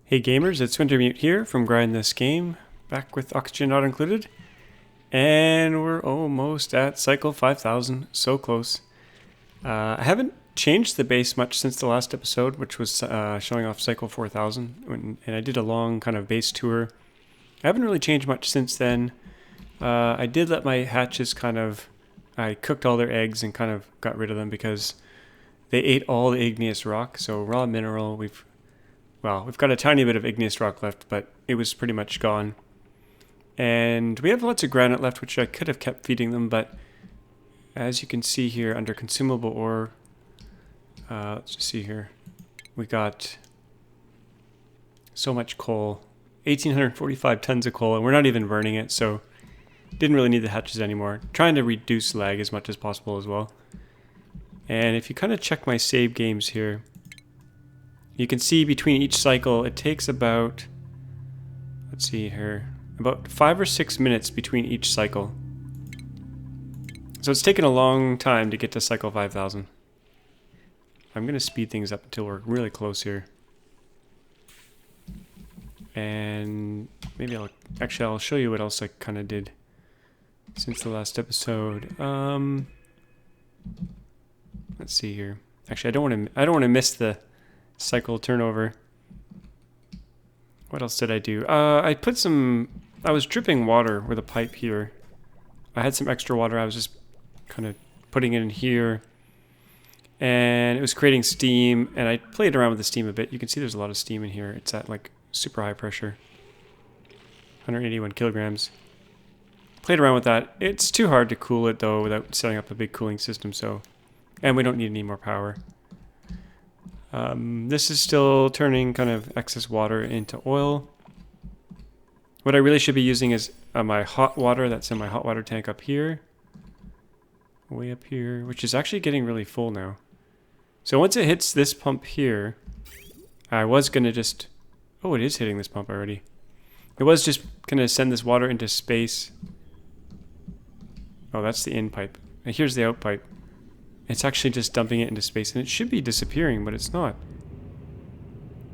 Hey gamers, it's Wintermute here from Grind This Game, back with oxygen not included. And we're almost at cycle 5000, so close. I haven't changed the base much since the last episode, which was showing off cycle 4000, and I did a long kind of base tour. I haven't really changed much since then. I did let my hatches I cooked all their eggs and kind of got rid of them because they ate all the igneous rock, so raw mineral, we've got a tiny bit of igneous rock left, but it was pretty much gone. And we have lots of granite left, which I could have kept feeding them, but as you can see here under consumable ore, let's just see here, we got so much coal, 1,845 tons of coal, and we're not even burning it, so didn't really need the hatches anymore. Trying to reduce lag as much as possible as well. And if you kind of check my save games here, you can see between each cycle, it takes about, let's see here, about 5 or 6 minutes between each cycle. So it's taken a long time to get to cycle 5000. I'm going to speed things up until we're really close here. And maybe I'll show you what else I kind of did since the last episode. Let's see here. Actually, I don't want to miss the cycle turnover. What else did I do? I was dripping water with a pipe here. I had some extra water. I was just kind of putting it in here. And it was creating steam. And I played around with the steam a bit. You can see there's a lot of steam in here. It's at like super high pressure. 181 kilograms. Played around with that. It's too hard to cool it though without setting up a big cooling system. And we don't need any more power. This is still turning kind of excess water into oil. What I really should be using is my hot water that's in my hot water tank up here. Way up here, which is actually getting really full now. So once it hits this pump here, I was going to just... Oh, it is hitting this pump already. It was just going to send this water into space. Oh, that's the in pipe. And here's the out pipe. It's actually just dumping it into space, and it should be disappearing, but it's not.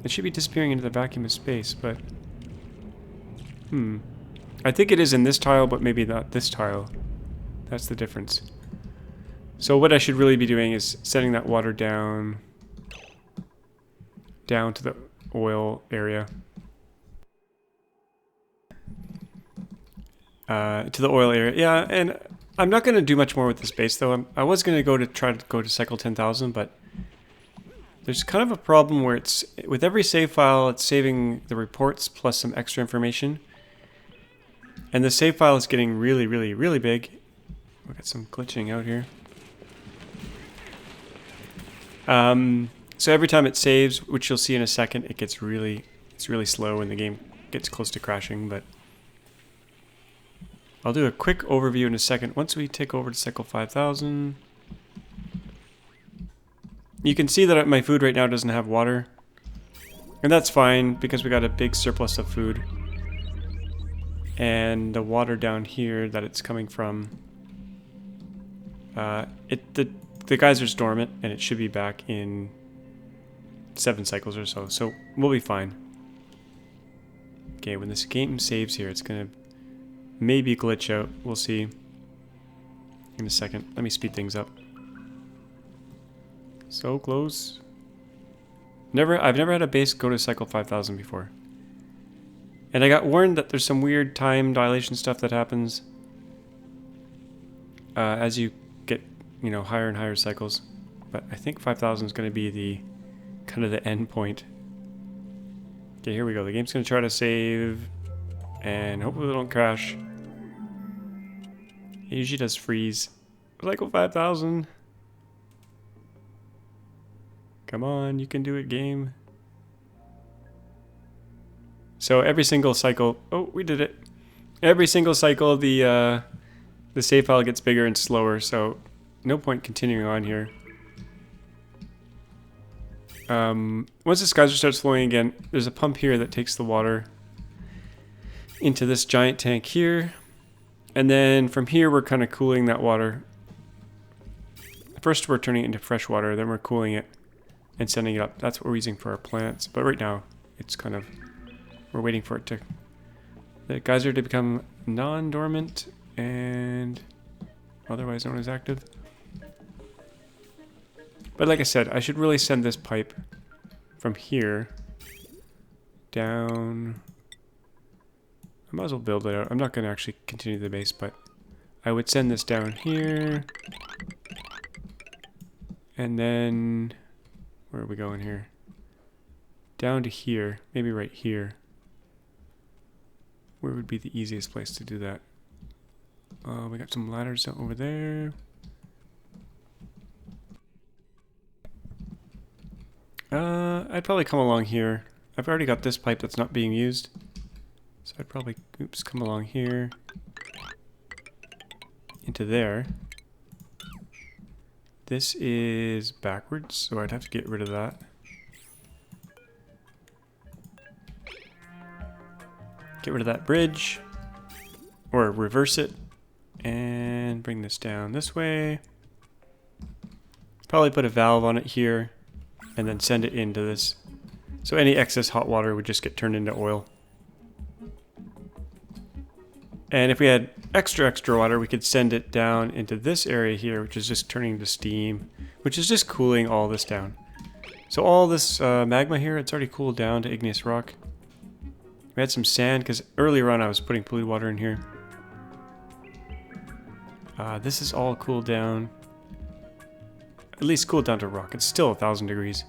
It should be disappearing into the vacuum of space, but... I think it is in this tile, but maybe not this tile. That's the difference. So what I should really be doing is sending that water down to the oil area. To the oil area, yeah, and... I'm not going to do much more with this base, though. I was going to try to go to cycle 10,000, but there's kind of a problem where it's with every save file, it's saving the reports plus some extra information, and the save file is getting really, really, really big. We got some glitching out here. So every time it saves, which you'll see in a second, it's really slow, and the game gets close to crashing, but. I'll do a quick overview in a second. Once we take over to cycle 5000, you can see that my food right now doesn't have water. And that's fine because we got a big surplus of food. And the water down here that it's coming from, the geyser's dormant and it should be back in 7 cycles or so. So we'll be fine. Okay, when this game saves here, it's going to maybe glitch out. We'll see in a second. Let me speed things up. So close. I've never had a base go to cycle 5000 before. And I got warned that there's some weird time dilation stuff that happens as you get, higher and higher cycles. But I think 5000 is going to be the kind of the end point. Okay, here we go. The game's going to try to save and hopefully it don't crash. It usually does freeze. Cycle 5000. Come on, you can do it, game. So every single cycle... Oh, we did it. Every single cycle, the save file gets bigger and slower, so no point continuing on here. Once this geyser starts flowing again, there's a pump here that takes the water into this giant tank here. And then from here, we're kind of cooling that water. First, we're turning it into fresh water, then we're cooling it and sending it up. That's what we're using for our plants. But right now, it's kind of, we're waiting for it to, the geyser to become non-dormant and otherwise known as active. But like I said, I should really send this pipe from here down. I might as well build it out. I'm not going to actually continue the base, but I would send this down here. And then, where are we going here? Down to here, maybe right here. Where would be the easiest place to do that? We got some ladders over there. I'd probably come along here. I've already got this pipe that's not being used. So I'd probably, oops, come along here. Into there. This is backwards, so I'd have to get rid of that. Get rid of that bridge. Or reverse it. And bring this down this way. Probably put a valve on it here. And then send it into this. So any excess hot water would just get turned into oil. And if we had extra water, we could send it down into this area here, which is just turning to steam, which is just cooling all this down. So all this magma here, it's already cooled down to igneous rock. We had some sand, because earlier on I was putting polluted water in here. This is all cooled down. At least cooled down to rock. It's still 1,000 degrees.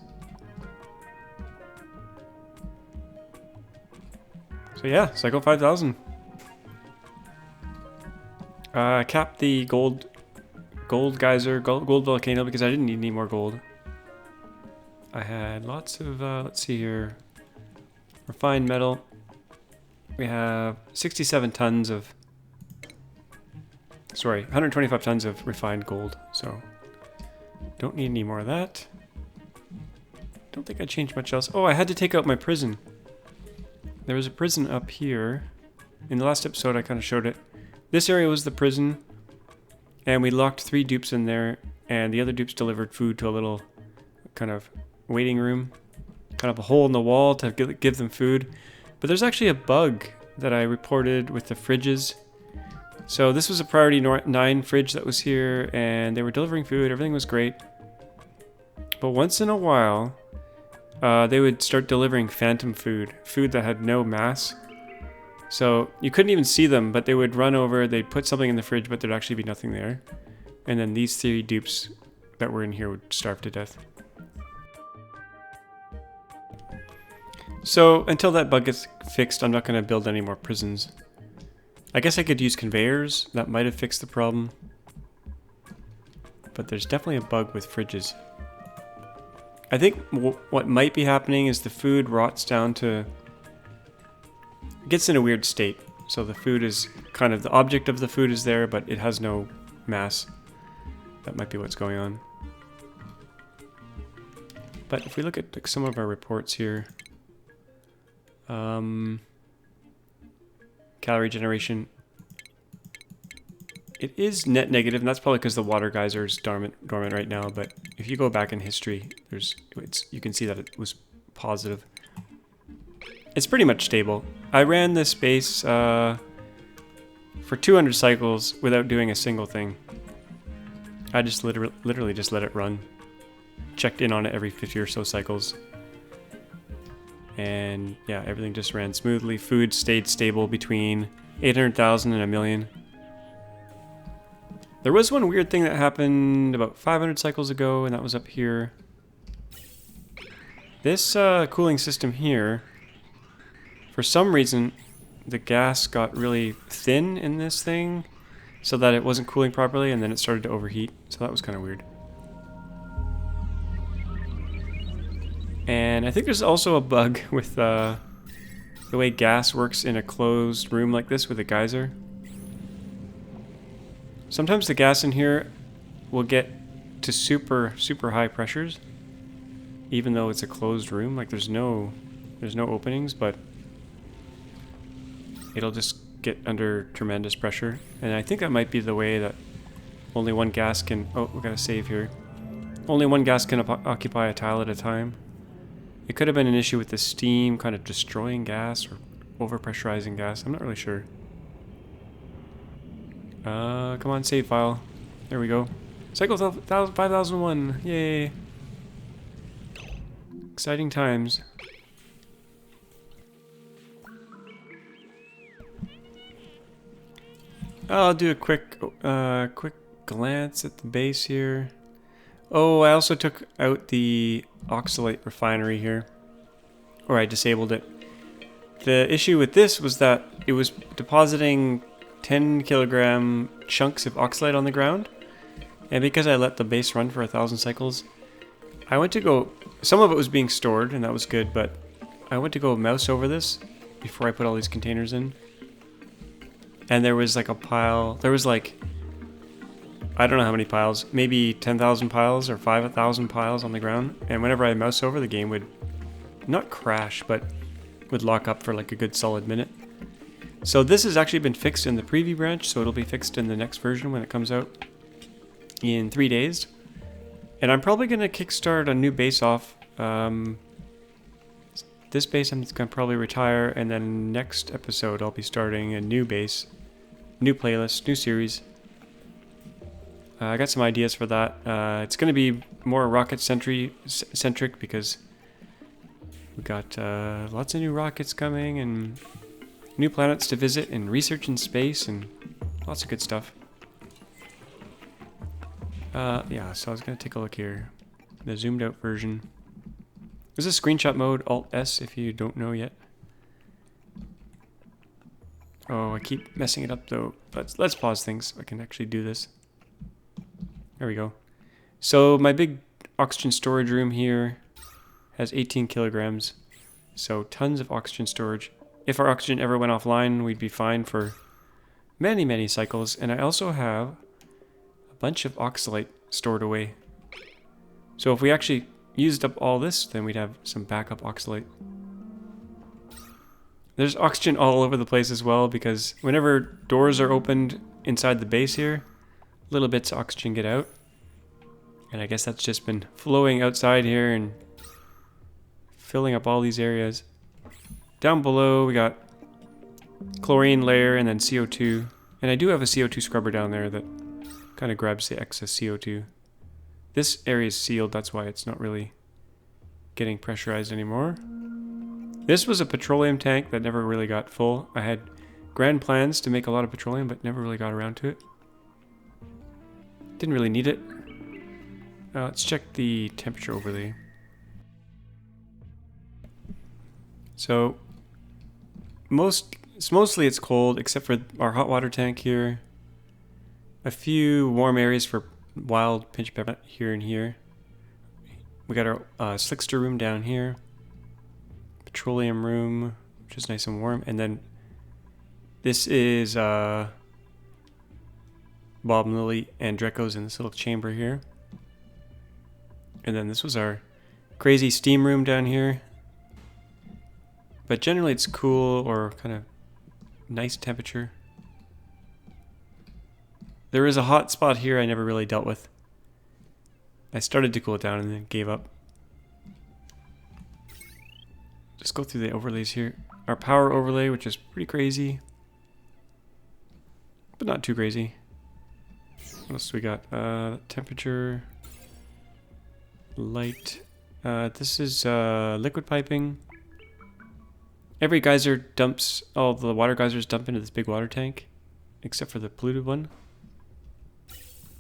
So yeah, cycle 5,000. Cap the gold geyser, gold volcano, because I didn't need any more gold. I had lots of, let's see here, refined metal. We have 67 tons of, sorry, 125 tons of refined gold, so don't need any more of that. Don't think I changed much else. Oh, I had to take out my prison. There was a prison up here. In the last episode, I kind of showed it. This area was the prison, and we locked 3 dupes in there, and the other dupes delivered food to a little kind of waiting room, kind of a hole in the wall to give them food. But there's actually a bug that I reported with the fridges. So this was a priority 9 fridge that was here, and they were delivering food. Everything was great. But once in a while, they would start delivering phantom food that had no mass. So you couldn't even see them, but they would run over, they'd put something in the fridge, but there'd actually be nothing there. And then these 3 dupes that were in here would starve to death. So until that bug gets fixed, I'm not going to build any more prisons. I guess I could use conveyors. That might have fixed the problem. But there's definitely a bug with fridges. I think what might be happening is the food rots down to... It gets in a weird state. So the food is kind of... The object of the food is there, but it has no mass. That might be what's going on. But if we look at some of our reports here... calorie generation. It is net negative, and that's probably because the water geyser is dormant right now, but if you go back in history, you can see that it was positive. It's pretty much stable. I ran this base for 200 cycles without doing a single thing. I just literally just let it run. Checked in on it every 50 or so cycles. And yeah, everything just ran smoothly. Food stayed stable between 800,000 and 1 million. There was one weird thing that happened about 500 cycles ago, and that was up here. This cooling system here, for some reason, the gas got really thin in this thing, so that it wasn't cooling properly, and then it started to overheat. So that was kind of weird. And I think there's also a bug with the way gas works in a closed room like this with a geyser. Sometimes the gas in here will get to super high pressures, even though it's a closed room. Like there's no openings, but it'll just get under tremendous pressure. And I think that might be the way that only one gas can... Oh, we gotta save here. Only one gas can occupy a tile at a time. It could have been an issue with the steam kind of destroying gas or overpressurizing gas. I'm not really sure. Come on, save file. There we go. Cycle 5001. Yay. Exciting times. I'll do a quick glance at the base here. Oh, I also took out the oxalate refinery here. Or I disabled it. The issue with this was that it was depositing 10 kilogram chunks of oxalate on the ground. And because I let the base run for 1,000 cycles, I went to go... Some of it was being stored, and that was good, but I went to go mouse over this before I put all these containers in. And there was like a pile... There was like... I don't know how many piles. Maybe 10,000 piles or 5,000 piles on the ground. And whenever I mouse over, the game would not crash, but would lock up for like a good solid minute. So this has actually been fixed in the preview branch, so it'll be fixed in the next version when it comes out in 3 days. And I'm probably going to kickstart a new base off. This base I'm going to probably retire, and then next episode I'll be starting a new base, new playlist, new series. I got some ideas for that. It's going to be more rocket-centric because we got lots of new rockets coming and new planets to visit and research in space and lots of good stuff. Yeah, so I was going to take a look here. The zoomed out version. This is screenshot mode, Alt-S if you don't know yet. Oh, I keep messing it up though. Let's pause things so I can actually do this. There we go. So my big oxygen storage room here has 18 kilograms. So tons of oxygen storage. If our oxygen ever went offline, we'd be fine for many, many cycles. And I also have a bunch of oxalate stored away. So if we actually used up all this, then we'd have some backup oxalate. There's oxygen all over the place as well, because whenever doors are opened inside the base here, little bits of oxygen get out. And I guess that's just been flowing outside here and filling up all these areas. Down below we got chlorine layer and then CO2. And I do have a CO2 scrubber down there that kind of grabs the excess CO2. This area is sealed, that's why it's not really getting pressurized anymore. This was a petroleum tank that never really got full. I had grand plans to make a lot of petroleum, but never really got around to it. Didn't really need it. Let's check the temperature overlay. So, mostly it's cold, except for our hot water tank here. A few warm areas for wild pinch pepper here and here. We got our slickster room down here. Petroleum room, which is nice and warm. And then this is Bob and Lily and Draco's in this little chamber here. And then this was our crazy steam room down here. But generally it's cool or kind of nice temperature. There is a hot spot here I never really dealt with. I started to cool it down and then gave up. Just go through the overlays here. Our power overlay, which is pretty crazy. But not too crazy. What else do we got? Temperature. Light. This is liquid piping. Every geyser dumps, all the water geysers dump into this big water tank, except for the polluted one.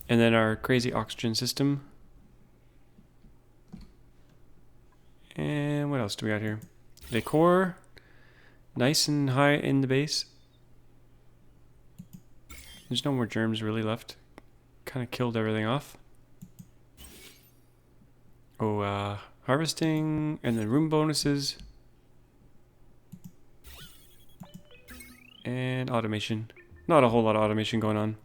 And then our crazy oxygen system. And what else do we got here? Decor. Nice and high in the base. There's no more germs really left. Kind of killed everything off. Oh, harvesting, and then room bonuses. And automation. Not a whole lot of automation going on.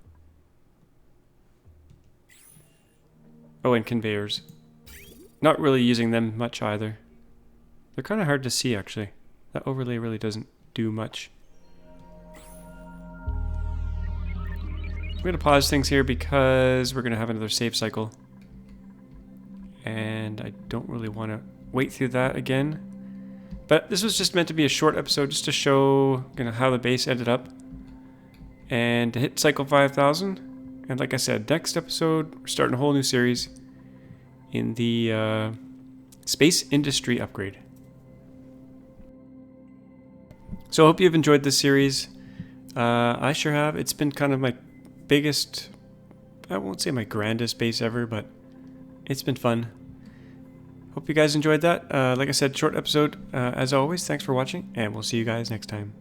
Oh, and conveyors. Not really using them much either. They're kind of hard to see, actually. That overlay really doesn't do much. I'm going to pause things here because we're going to have another save cycle. And I don't really want to wait through that again. But this was just meant to be a short episode just to show how the base ended up. And to hit cycle 5,000. And like I said, next episode, we're starting a whole new series in the space industry upgrade. So I hope you've enjoyed this series. I sure have. It's been kind of my biggest, I won't say my grandest base ever, but it's been fun. Hope you guys enjoyed that. Like I said, short episode. As always, thanks for watching, and we'll see you guys next time.